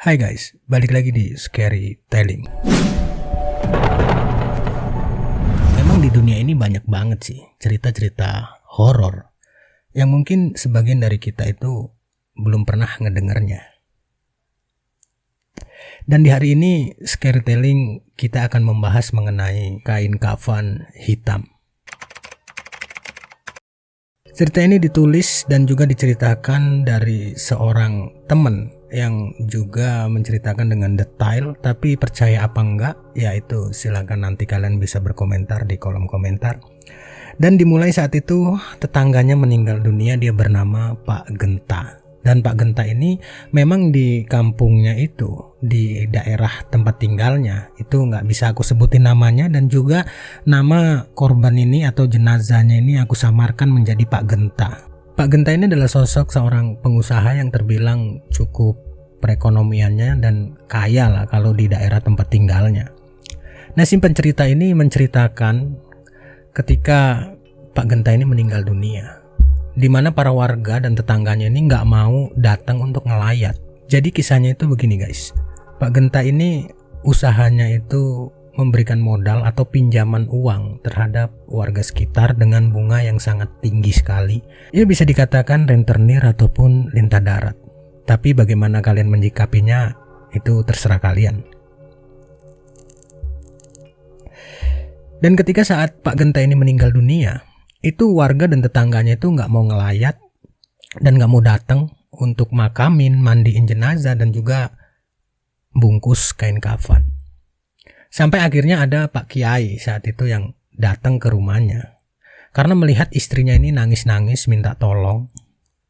Hai guys, balik lagi di Scary Telling. Memang di dunia ini banyak banget sih cerita-cerita horor yang mungkin sebagian dari kita itu belum pernah ngedengarnya. Dan di hari ini Scary Telling kita akan membahas mengenai kain kafan hitam. Cerita ini ditulis dan juga diceritakan dari seorang teman yang juga menceritakan dengan detail, tapi percaya apa enggak, ya itu silakan nanti kalian bisa berkomentar di kolom komentar. Dan dimulai saat itu tetangganya meninggal dunia, dia bernama Pak Genta. Dan Pak Genta ini memang di kampungnya itu, di daerah tempat tinggalnya, itu nggak bisa aku sebutin namanya, dan juga nama korban ini atau jenazahnya ini aku samarkan menjadi Pak Genta. Pak Genta ini adalah sosok seorang pengusaha yang terbilang cukup perekonomiannya dan kaya lah kalau di daerah tempat tinggalnya. Nah, si pencerita ini menceritakan ketika Pak Genta ini meninggal dunia, di mana para warga dan tetangganya ini nggak mau datang untuk ngelayat. Jadi kisahnya itu begini guys, Pak Genta ini usahanya itu memberikan modal atau pinjaman uang terhadap warga sekitar dengan bunga yang sangat tinggi sekali. Ya bisa dikatakan rentenir ataupun lintah darat. Tapi bagaimana kalian menyikapinya itu terserah kalian. Dan ketika saat Pak Genta ini meninggal dunia, itu warga dan tetangganya itu nggak mau ngelayat dan nggak mau datang untuk makamin, mandiin jenazah dan juga bungkus kain kafan. Sampai akhirnya ada Pak Kiai saat itu yang datang ke rumahnya karena melihat istrinya ini nangis-nangis minta tolong,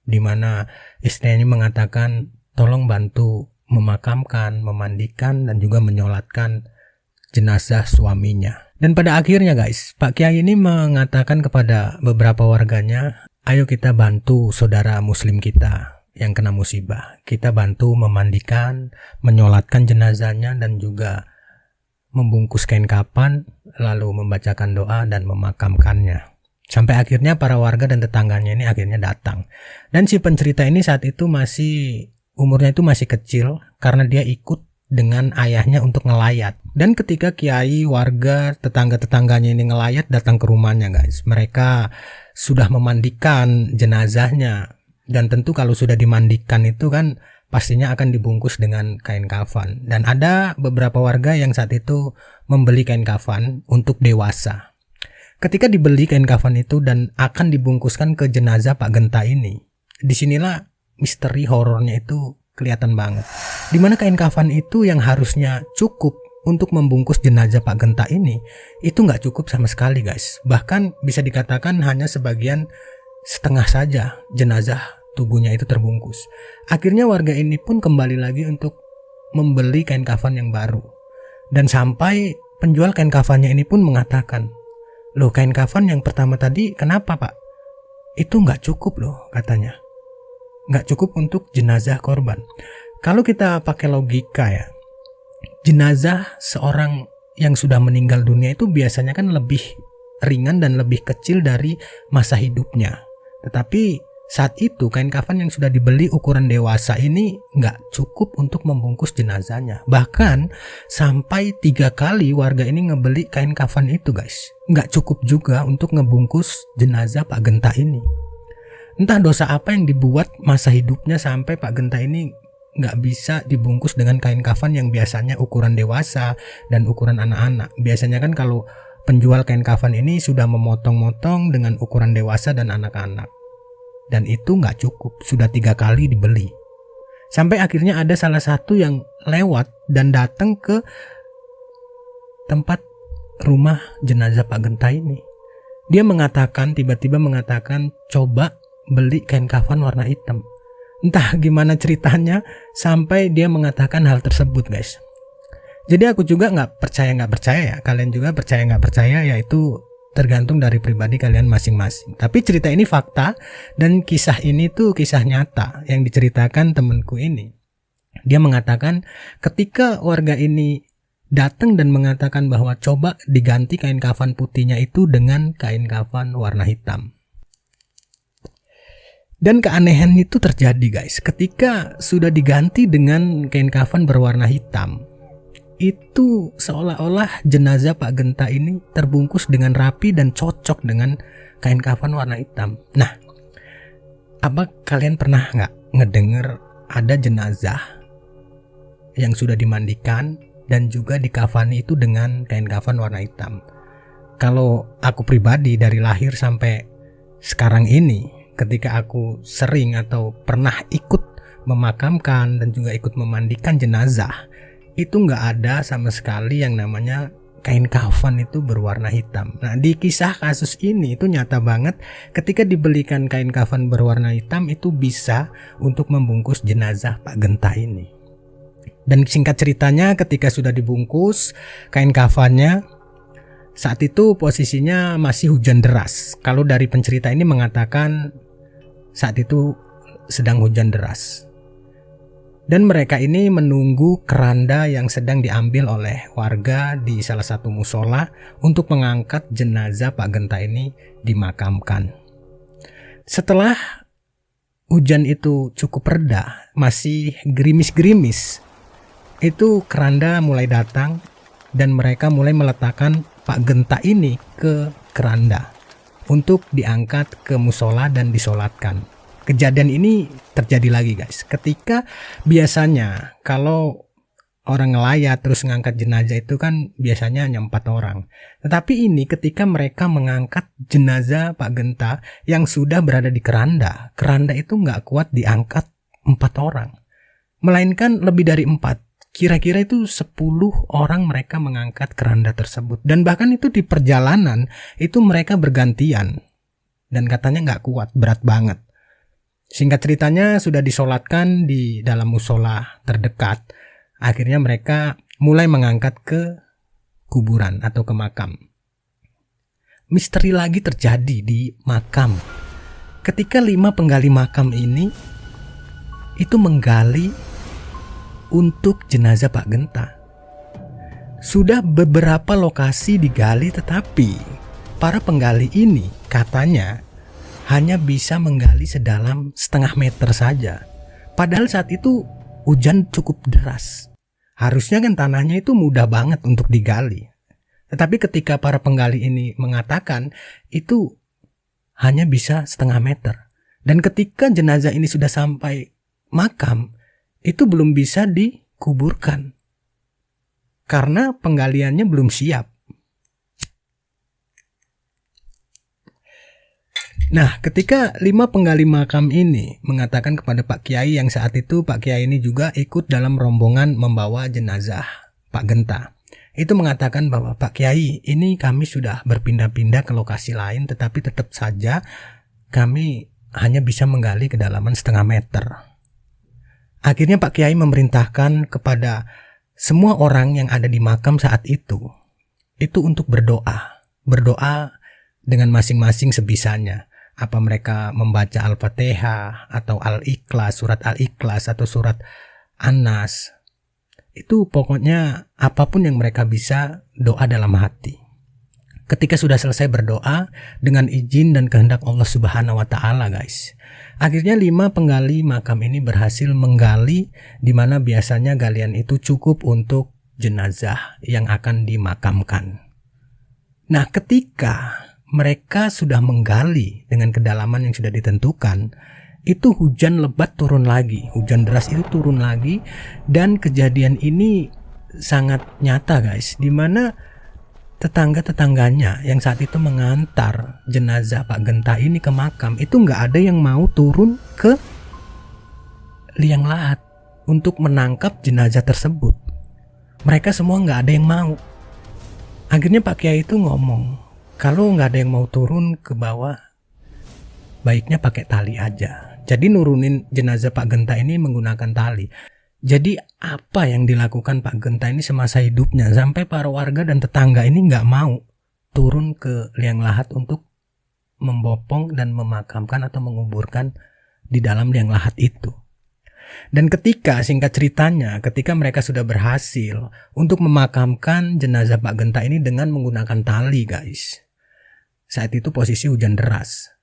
di mana istrinya ini mengatakan tolong bantu memakamkan, memandikan dan juga menyolatkan jenazah suaminya. Dan pada akhirnya guys, Pak Kiai ini mengatakan kepada beberapa warganya, ayo kita bantu saudara muslim kita yang kena musibah. Kita bantu memandikan, menyolatkan jenazahnya dan juga membungkus kain kafan, lalu membacakan doa dan memakamkannya. Sampai akhirnya para warga dan tetangganya ini akhirnya datang. Dan si pencerita ini saat itu umurnya itu masih kecil karena dia ikut dengan ayahnya untuk ngelayat. Dan ketika kiai, warga, tetangga-tetangganya ini ngelayat datang ke rumahnya guys, mereka sudah memandikan jenazahnya. Dan tentu kalau sudah dimandikan itu kan pastinya akan dibungkus dengan kain kafan. Dan ada beberapa warga yang saat itu membeli kain kafan untuk dewasa. Ketika dibeli kain kafan itu dan akan dibungkuskan ke jenazah Pak Genta ini, disinilah misteri horornya itu kelihatan banget. Dimana kain kafan itu yang harusnya cukup untuk membungkus jenazah Pak Genta ini, itu nggak cukup sama sekali guys. Bahkan bisa dikatakan hanya sebagian setengah saja jenazah tubuhnya itu terbungkus. Akhirnya warga ini pun kembali lagi untuk membeli kain kafan yang baru. Dan sampai penjual kain kafannya ini pun mengatakan, loh kain kafan yang pertama tadi kenapa pak? Itu nggak cukup loh katanya. Nggak cukup untuk jenazah korban. Kalau kita pakai logika ya, jenazah seorang yang sudah meninggal dunia itu biasanya kan lebih ringan dan lebih kecil dari masa hidupnya. Tetapi saat itu kain kafan yang sudah dibeli ukuran dewasa ini nggak cukup untuk membungkus jenazahnya. Bahkan sampai 3 kali warga ini ngebeli kain kafan itu guys, nggak cukup juga untuk ngebungkus jenazah Pak Genta ini. Entah dosa apa yang dibuat masa hidupnya sampai Pak Genta ini nggak bisa dibungkus dengan kain kafan yang biasanya ukuran dewasa dan ukuran anak-anak. Biasanya kan kalau penjual kain kafan ini sudah memotong-motong dengan ukuran dewasa dan anak-anak. Dan itu nggak cukup, sudah 3 kali dibeli. Sampai akhirnya ada salah satu yang lewat dan datang ke tempat rumah jenazah Pak Genta ini. Dia tiba-tiba mengatakan coba beli kain kafan warna hitam. Entah gimana ceritanya sampai dia mengatakan hal tersebut guys. Jadi aku juga nggak percaya ya, kalian juga percaya nggak percaya, yaitu tergantung dari pribadi kalian masing-masing. Tapi cerita ini fakta dan kisah ini tuh kisah nyata yang diceritakan temanku ini. Dia mengatakan ketika warga ini datang dan mengatakan bahwa coba diganti kain kafan putihnya itu dengan kain kafan warna hitam. Dan keanehan itu terjadi guys, ketika sudah diganti dengan kain kafan berwarna hitam. Itu seolah-olah jenazah Pak Genta ini terbungkus dengan rapi dan cocok dengan kain kafan warna hitam. Nah, apa kalian pernah nggak ngedenger ada jenazah yang sudah dimandikan dan juga dikafani itu dengan kain kafan warna hitam? Kalau aku pribadi dari lahir sampai sekarang ini, ketika aku sering atau pernah ikut memakamkan dan juga ikut memandikan jenazah, itu nggak ada sama sekali yang namanya kain kafan itu berwarna hitam. Nah, di kisah kasus ini itu nyata banget, ketika dibelikan kain kafan berwarna hitam itu bisa untuk membungkus jenazah Pak Genta ini. Dan singkat ceritanya, ketika sudah dibungkus kain kafannya, saat itu posisinya masih hujan deras. Kalau dari pencerita ini mengatakan saat itu sedang hujan deras. Dan mereka ini menunggu keranda yang sedang diambil oleh warga di salah satu musola untuk mengangkat jenazah Pak Genta ini dimakamkan. Setelah hujan itu cukup reda, masih gerimis-gerimis, itu keranda mulai datang dan mereka mulai meletakkan Pak Genta ini ke keranda untuk diangkat ke musola dan disolatkan. Kejadian ini terjadi lagi guys, ketika biasanya kalau orang ngelayat terus ngangkat jenazah itu kan biasanya hanya 4 orang. Tetapi ini ketika mereka mengangkat jenazah Pak Genta yang sudah berada di keranda itu nggak kuat diangkat 4 orang, melainkan lebih dari 4. Kira-kira itu 10 orang mereka mengangkat keranda tersebut. Dan bahkan itu di perjalanan itu mereka bergantian. Dan katanya nggak kuat, berat banget. Singkat ceritanya sudah disolatkan di dalam musola terdekat. Akhirnya mereka mulai mengangkat ke kuburan atau ke makam. Misteri lagi terjadi di makam. Ketika 5 penggali makam ini itu menggali untuk jenazah Pak Genta. Sudah beberapa lokasi digali, tetapi para penggali ini katanya hanya bisa menggali sedalam setengah meter saja. Padahal saat itu hujan cukup deras. Harusnya kan tanahnya itu mudah banget untuk digali. Tetapi ketika para penggali ini mengatakan itu hanya bisa setengah meter. Dan ketika jenazah ini sudah sampai makam, itu belum bisa dikuburkan. Karena penggaliannya belum siap. Nah, ketika 5 penggali makam ini mengatakan kepada Pak Kiai, yang saat itu Pak Kiai ini juga ikut dalam rombongan membawa jenazah Pak Genta, itu mengatakan bahwa Pak Kiai, ini kami sudah berpindah-pindah ke lokasi lain, tetapi tetap saja kami hanya bisa menggali kedalaman setengah meter. Akhirnya Pak Kiai memerintahkan kepada semua orang yang ada di makam saat itu untuk berdoa dengan masing-masing sebisanya. Apa mereka membaca Al-Fatihah atau Al-Ikhlas, surat Al-Ikhlas atau surat An-Nas. Itu pokoknya apapun yang mereka bisa, doa dalam hati. Ketika sudah selesai berdoa dengan izin dan kehendak Allah Subhanahu wa taala, guys. Akhirnya 5 penggali makam ini berhasil menggali di mana biasanya galian itu cukup untuk jenazah yang akan dimakamkan. Nah, ketika mereka sudah menggali dengan kedalaman yang sudah ditentukan, itu hujan lebat turun lagi, hujan deras itu turun lagi, dan kejadian ini sangat nyata guys, dimana tetangga-tetangganya yang saat itu mengantar jenazah Pak Genta ini ke makam, itu nggak ada yang mau turun ke liang lahat untuk menangkap jenazah tersebut. Mereka semua nggak ada yang mau. Akhirnya Pak Kiai itu ngomong, kalau nggak ada yang mau turun ke bawah, baiknya pakai tali aja. Jadi nurunin jenazah Pak Genta ini menggunakan tali. Jadi apa yang dilakukan Pak Genta ini semasa hidupnya sampai para warga dan tetangga ini nggak mau turun ke liang lahat untuk membopong dan memakamkan atau menguburkan di dalam liang lahat itu. Dan ketika singkat ceritanya, ketika mereka sudah berhasil untuk memakamkan jenazah Pak Genta ini dengan menggunakan tali guys. Saat itu posisi hujan deras.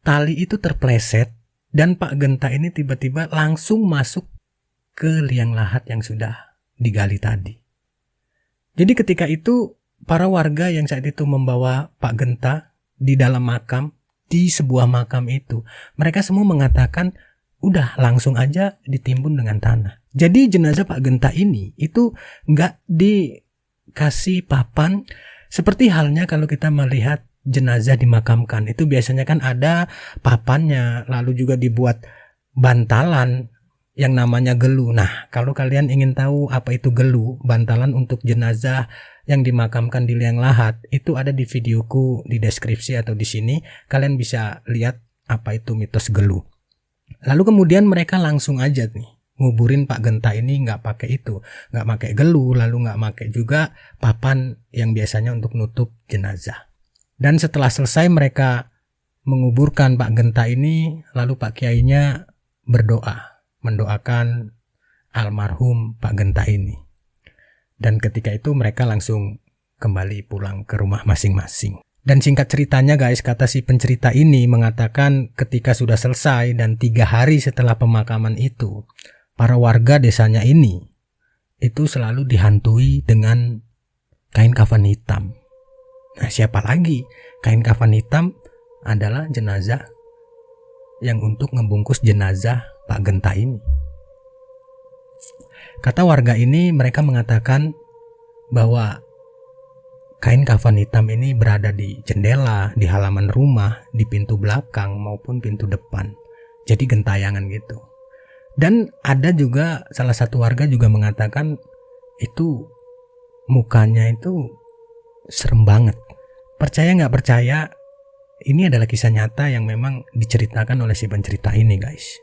Tali itu terpleset Dan Pak Genta ini tiba-tiba langsung masuk ke liang lahat yang sudah digali tadi. Jadi ketika itu para warga yang saat itu membawa Pak Genta di dalam makam, di sebuah makam itu, mereka semua mengatakan udah langsung aja ditimbun dengan tanah. Jadi jenazah Pak Genta ini itu nggak dikasih papan seperti halnya kalau kita melihat jenazah dimakamkan. Itu biasanya kan ada papannya, lalu juga dibuat bantalan yang namanya gelu. Nah, kalau kalian ingin tahu apa itu gelu, bantalan untuk jenazah yang dimakamkan di liang lahat, itu ada di videoku di deskripsi atau di sini. Kalian bisa lihat apa itu mitos gelu. Lalu kemudian mereka langsung aja nih nguburin Pak Genta ini, nggak pakai itu, nggak pakai gelu, lalu nggak pakai juga papan yang biasanya untuk nutup jenazah. Dan setelah selesai mereka menguburkan Pak Genta ini, lalu Pak Kiainya berdoa, mendoakan almarhum Pak Genta ini. Dan ketika itu mereka langsung kembali pulang ke rumah masing-masing. Dan singkat ceritanya guys, kata si pencerita ini mengatakan ketika sudah selesai dan 3 hari setelah pemakaman itu, para warga desanya ini itu selalu dihantui dengan kain kafan hitam. Nah, siapa lagi? Kain kafan hitam adalah jenazah yang untuk ngebungkus jenazah Pak Genta ini. Kata warga ini, mereka mengatakan bahwa kain kafan hitam ini berada di jendela, di halaman rumah, di pintu belakang maupun pintu depan. Jadi gentayangan gitu. Dan ada juga salah satu warga juga mengatakan itu mukanya itu serem banget. Percaya nggak percaya, ini adalah kisah nyata yang memang diceritakan oleh si pencerita ini guys.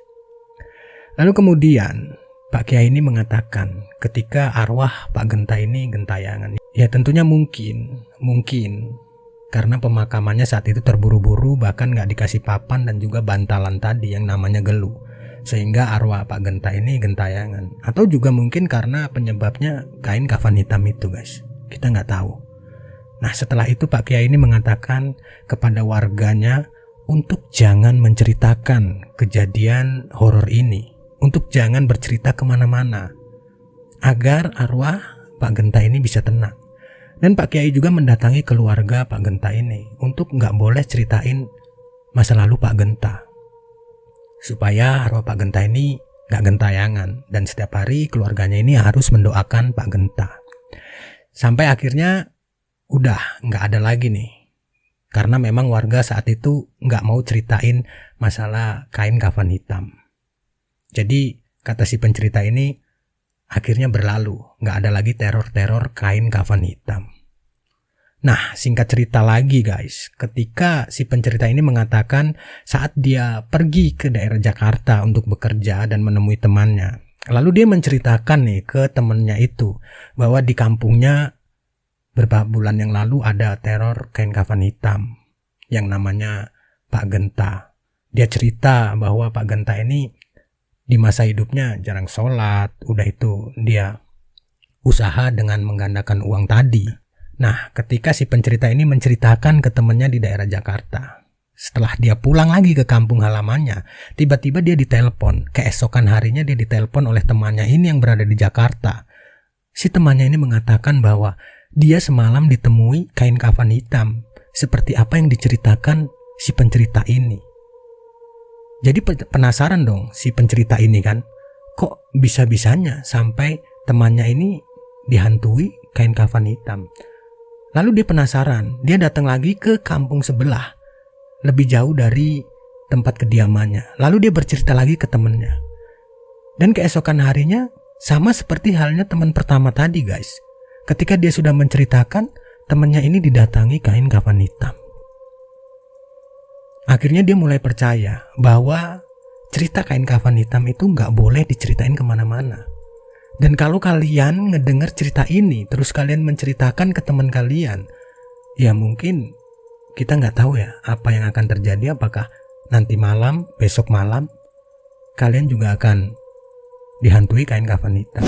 Lalu kemudian Pak Kiai ini mengatakan ketika arwah Pak Genta ini gentayangan, ya tentunya mungkin karena pemakamannya saat itu terburu-buru, bahkan nggak dikasih papan dan juga bantalan tadi yang namanya gelu, sehingga arwah Pak Genta ini gentayangan. Atau juga mungkin karena penyebabnya kain kafan hitam itu guys, kita nggak tahu. Nah, setelah itu Pak Kiai ini mengatakan kepada warganya untuk jangan menceritakan kejadian horor ini, untuk jangan bercerita kemana-mana, agar arwah Pak Genta ini bisa tenang. Dan Pak Kiai juga mendatangi keluarga Pak Genta ini untuk nggak boleh ceritain masa lalu Pak Genta, supaya arwah Pak Genta ini nggak gentayangan. Dan setiap hari keluarganya ini harus mendoakan Pak Genta. Sampai akhirnya udah nggak ada lagi nih, karena memang warga saat itu nggak mau ceritain masalah kain kafan hitam. Jadi kata si pencerita ini akhirnya berlalu, nggak ada lagi teror-teror kain kafan hitam. Nah, singkat cerita lagi guys, ketika si pencerita ini mengatakan saat dia pergi ke daerah Jakarta untuk bekerja dan menemui temannya, lalu dia menceritakan nih ke temannya itu bahwa di kampungnya beberapa bulan yang lalu ada teror kain kafan hitam yang namanya Pak Genta. Dia cerita bahwa Pak Genta ini di masa hidupnya jarang sholat, udah itu dia usaha dengan menggandakan uang tadi. Nah, ketika si pencerita ini menceritakan ke temannya di daerah Jakarta, setelah dia pulang lagi ke kampung halamannya, tiba-tiba dia ditelepon. Keesokan harinya dia ditelepon oleh temannya ini yang berada di Jakarta. Si temannya ini mengatakan bahwa dia semalam ditemui kain kafan hitam, seperti apa yang diceritakan si pencerita ini. Jadi penasaran dong si pencerita ini kan, kok bisa-bisanya sampai temannya ini dihantui kain kafan hitam. Lalu dia penasaran, dia datang lagi ke kampung sebelah, lebih jauh dari tempat kediamannya. Lalu dia bercerita lagi ke temannya. Dan keesokan harinya sama seperti halnya teman pertama tadi guys. Ketika dia sudah menceritakan, temannya ini didatangi kain kafan hitam. Akhirnya dia mulai percaya bahwa cerita kain kafan hitam itu nggak boleh diceritain kemana-mana. Dan kalau kalian ngedengar cerita ini, terus kalian menceritakan ke teman kalian, ya mungkin kita nggak tahu ya apa yang akan terjadi. Apakah nanti malam, besok malam, kalian juga akan dihantui kain kafan hitam.